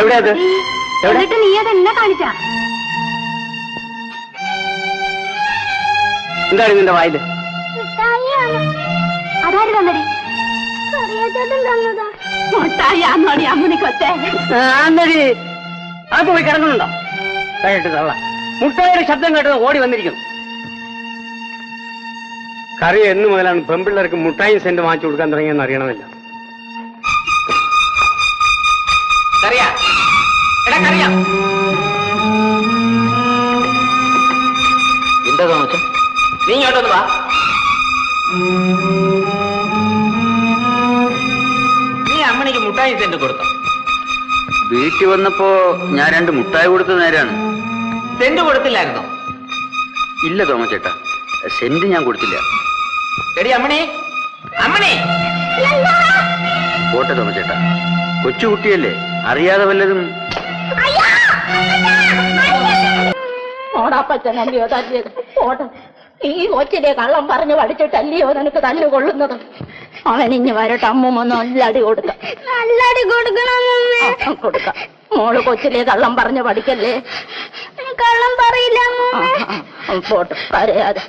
എവിടെയാ അത്? എന്നിട്ട് നീ അതെന്നെ കാണിച്ച എന്താണ് നിന്റെ വായില്? അതാര് തന്നടി? മുട്ടായി അമ്മനിക്കൊത്തെ അത് പോയി കിടക്കുന്നുണ്ടോ? കേട്ട് തള്ള മുട്ടായിയുടെ ശബ്ദം കേട്ടത് ഓടി വന്നിരിക്കുന്നു. കറി എന്ന് മുതലാണ് പെൺപിള്ളേർക്ക് മുട്ടായും സെന്റ് വാങ്ങിച്ചു കൊടുക്കാൻ തുടങ്ങിയെന്ന് അറിയണമില്ല. എന്താ തോന്നുന്നു? നീ ഇങ്ങോട്ടൊന്ന് വാ. നീ അമ്മണിക്ക് മുട്ടായി സെന്റ് കൊടുത്തോ? വീട്ടിൽ വന്നപ്പോ ഞാൻ 2 മുട്ടായി കൊടുത്തത് നേരാണ്. സെന്റ് കൊടുത്തില്ലായിരുന്നോ? ഇല്ല തോമച്ചേട്ടാ, സെന്റ് ഞാൻ കൊടുത്തില്ല. എടി അമ്മണി, അമ്മണി! പോട്ടെ തോമച്ചേട്ടാ, കൊച്ചുകുട്ടിയല്ലേ, അറിയാതെ വല്ലതും. ഓടാപ്പച്ചനല്ലയോ തല്ലിയത്? ഓട ഈ കൊച്ചിനെ കള്ളം പറഞ്ഞു പഠിച്ചിട്ടല്ലയോ നിനക്ക് തല്ലു കൊള്ളുന്നത്? അവനിഞ്ഞ് വരട്ടെ, അമ്മൂമ്മ നല്ലടി കൊടുക്കാം. നല്ലടി കൊടുക്കണം കൊടുക്കാം. മോള് കൊച്ചിലെ കള്ളം പറഞ്ഞു പഠിക്കല്ലേ. കള്ളം പറയില്ല പോട്ടെ, കരയാതെ.